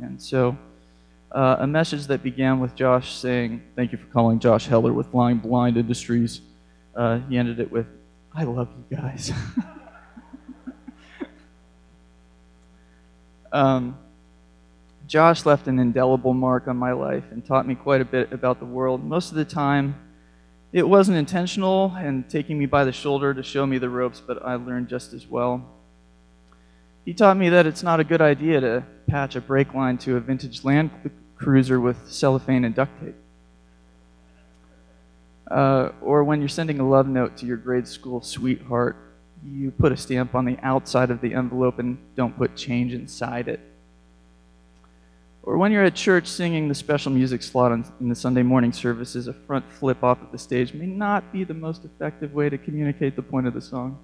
And so a message that began with Josh saying, "Thank you for calling Josh Heller with Flying Blind Industries." He ended it with, "I love you guys." Josh left an indelible mark on my life and taught me quite a bit about the world. Most of the time, it wasn't intentional and taking me by the shoulder to show me the ropes, but I learned just as well. He taught me that it's not a good idea to patch a brake line to a vintage Land Cruiser with cellophane and duct tape. Or when you're sending a love note to your grade school sweetheart, you put a stamp on the outside of the envelope and don't put change inside it. Or when you're at church singing the special music slot in the Sunday morning services, a front flip off of the stage may not be the most effective way to communicate the point of the song.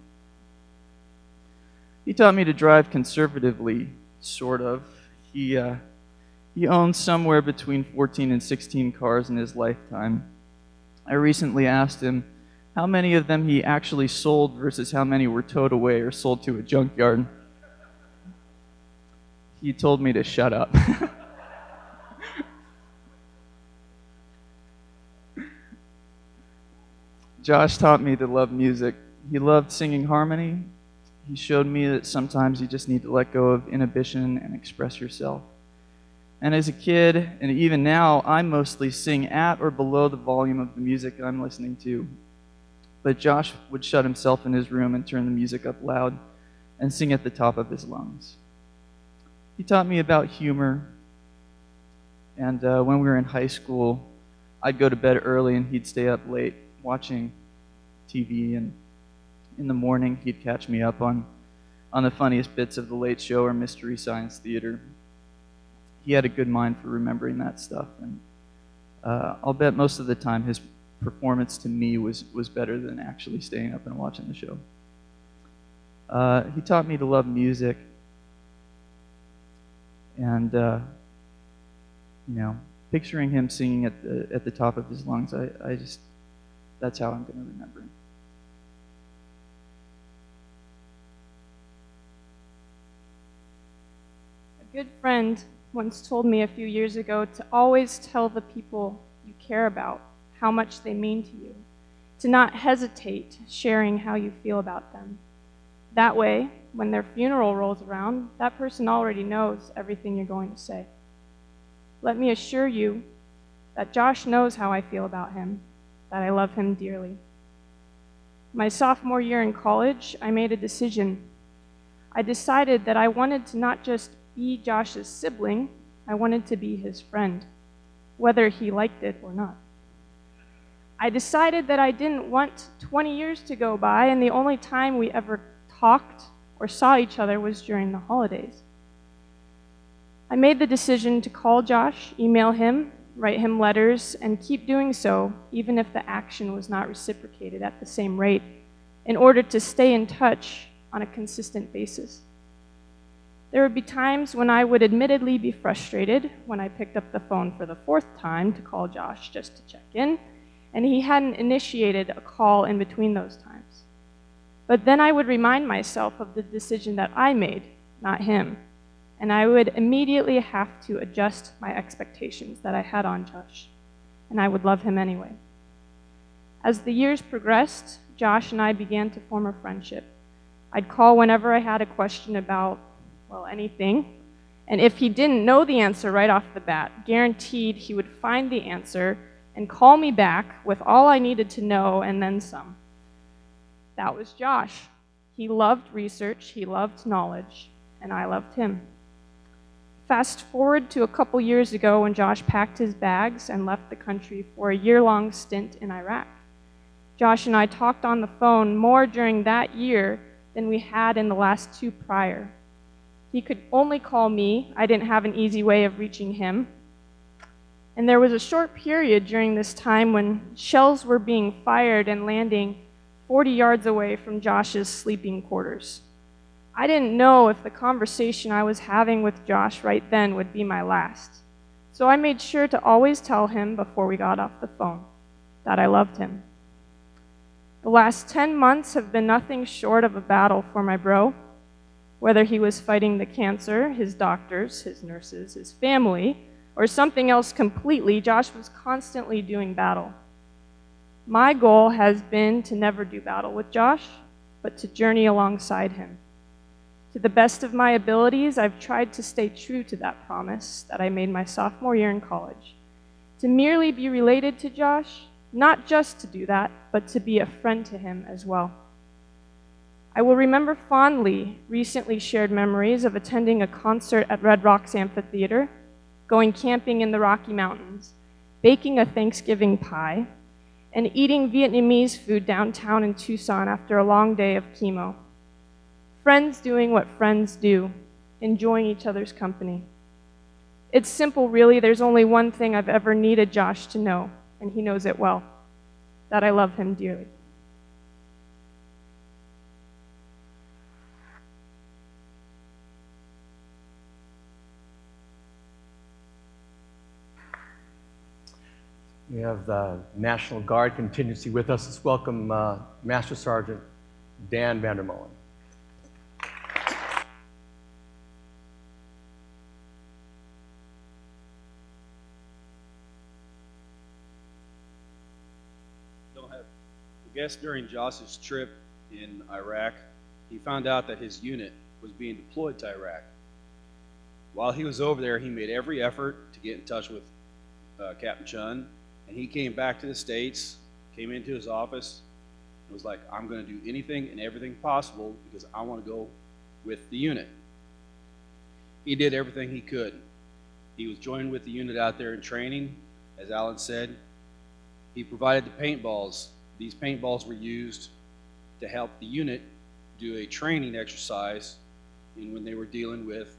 He taught me to drive conservatively, sort of. He owned somewhere between 14 and 16 cars in his lifetime. I recently asked him how many of them he actually sold versus how many were towed away or sold to a junkyard. He told me to shut up. Josh taught me to love music. He loved singing harmony. He showed me that sometimes you just need to let go of inhibition and express yourself. And as a kid, and even now, I mostly sing at or below the volume of the music I'm listening to. But Josh would shut himself in his room and turn the music up loud and sing at the top of his lungs. He taught me about humor. And when we were in high school, I'd go to bed early and he'd stay up late watching TV, and in the morning he'd catch me up on the funniest bits of The Late Show or Mystery Science Theater. He had a good mind for remembering that stuff, and I'll bet most of the time his performance to me was better than actually staying up and watching the show. He taught me to love music, and picturing him singing at the top of his lungs, that's how I'm going to remember him. A good friend once told me a few years ago to always tell the people you care about how much they mean to you, to not hesitate sharing how you feel about them. That way, when their funeral rolls around, that person already knows everything you're going to say. Let me assure you that Josh knows how I feel about him, that I love him dearly. My sophomore year in college, I made a decision. I decided that I wanted to not just be Josh's sibling, I wanted to be his friend, whether he liked it or not. I decided that I didn't want 20 years to go by and the only time we ever talked or saw each other was during the holidays. I made the decision to call Josh, email him, write him letters, and keep doing so, even if the action was not reciprocated at the same rate, in order to stay in touch on a consistent basis. There would be times when I would admittedly be frustrated when I picked up the phone for the 4th time to call Josh just to check in, and he hadn't initiated a call in between those times. But then I would remind myself of the decision that I made, not him, and I would immediately have to adjust my expectations that I had on Josh, and I would love him anyway. As the years progressed, Josh and I began to form a friendship. I'd call whenever I had a question about, well, anything, and if he didn't know the answer right off the bat, guaranteed he would find the answer and call me back with all I needed to know and then some. That was Josh. He loved research, he loved knowledge, and I loved him. Fast forward to a couple years ago when Josh packed his bags and left the country for a year-long stint in Iraq. Josh and I talked on the phone more during that year than we had in the last 2 prior. He could only call me. I didn't have an easy way of reaching him. And there was a short period during this time when shells were being fired and landing 40 yards away from Josh's sleeping quarters. I didn't know if the conversation I was having with Josh right then would be my last. So I made sure to always tell him before we got off the phone that I loved him. The last 10 months have been nothing short of a battle for my bro. Whether he was fighting the cancer, his doctors, his nurses, his family, or something else completely, Josh was constantly doing battle. My goal has been to never do battle with Josh, but to journey alongside him. To the best of my abilities, I've tried to stay true to that promise that I made my sophomore year in college. To merely be related to Josh, not just to do that, but to be a friend to him as well. I will remember fondly recently shared memories of attending a concert at Red Rocks Amphitheater, going camping in the Rocky Mountains, baking a Thanksgiving pie, and eating Vietnamese food downtown in Tucson after a long day of chemo. Friends doing what friends do, enjoying each other's company. It's simple, really. There's only one thing I've ever needed Josh to know, and he knows it well, that I love him dearly. We have the National Guard contingency with us. Let's welcome Master Sergeant Dan Vandermolen. I guess during Josh's trip in Iraq, he found out that his unit was being deployed to Iraq. While he was over there, he made every effort to get in touch with Captain Chun, and he came back to the States, came into his office, and was like, I'm going to do anything and everything possible because I want to go with the unit. He did everything he could. He was joined with the unit out there in training, as Alan said. He provided the paintballs. These paintballs were used to help the unit do a training exercise when they were dealing with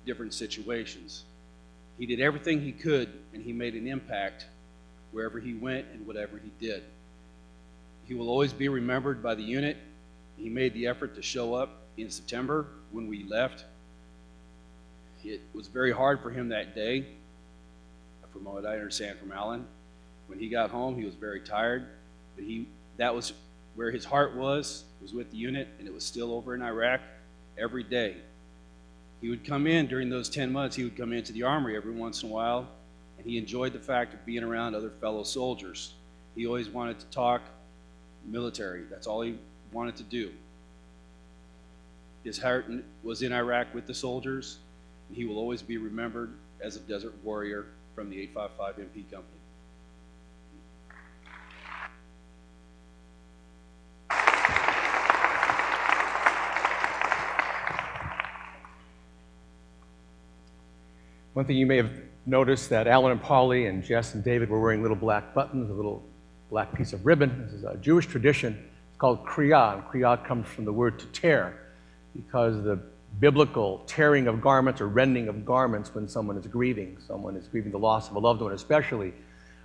different situations. He did everything he could, and he made an impact wherever he went and whatever he did. He will always be remembered by the unit. He made the effort to show up in September when we left. It was very hard for him that day, from what I understand from Alan. When he got home, he was very tired, but that was where his heart was with the unit, and it was still over in Iraq every day. He would come in during those 10 months, he would come into the Armory every once in a while, and he enjoyed the fact of being around other fellow soldiers. He always wanted to talk military. That's all he wanted to do. His heart was in Iraq with the soldiers, and he will always be remembered as a desert warrior from the 855 MP Company. One thing you may have noticed that Alan and Polly and Jess and David were wearing little black buttons, a little black piece of ribbon. This is a Jewish tradition. It's called kriyah. And kriyah comes from the word to tear, because the biblical tearing of garments or rending of garments when someone is grieving the loss of a loved one, especially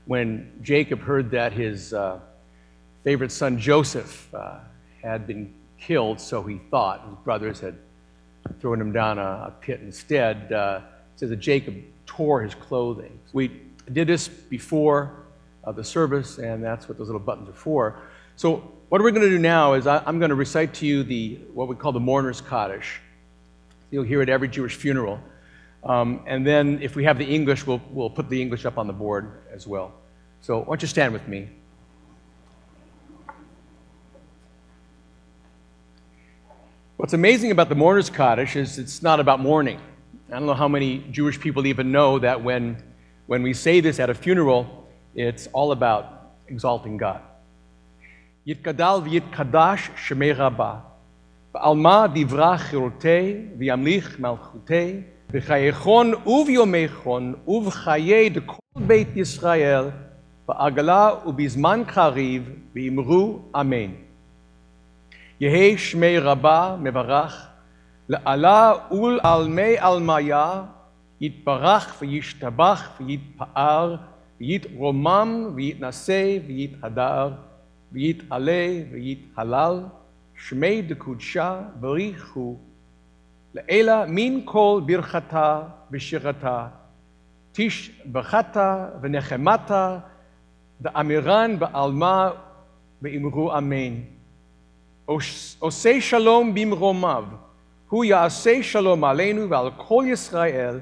when Jacob heard that his favorite son Joseph had been killed, so he thought. His brothers had thrown him down a pit instead. It says that Jacob tore his clothing. We did this before the service, and that's what those little buttons are for. So what we're going to do now is I'm going to recite to you what we call the mourner's Kaddish. You'll hear it at every Jewish funeral. And then if we have the English, we'll put the English up on the board as well. So why don't you stand with me? What's amazing about the mourner's Kaddish is it's not about mourning. I don't know how many Jewish people even know that when we say this at a funeral, it's all about exalting God. Yitkadal v'yitkadash shemei rabba, v'alma divra chirotei v'yamlich malchutei, v'chayechon uv'yomechon uv'chayei dekol beit Yisrael, v'agala ubizman kariv v'imru amen. Yehei shmei rabba mevarach, La'ala ul almei almaya, yitbarach v'yishtabach v'yitpa'ar, v'yitromam v'yitnaseh v'yithadar, v'yit'aleh v'yithalal, shmei dekudsha v'richu, la'ela min kol birchata v'shirata, tish b'chata v'nechemata, da'amiran ba'alma v'imru amen. Osei shalom bimromav, hu ya'aseh shalom aleinu ועל כל ישראל,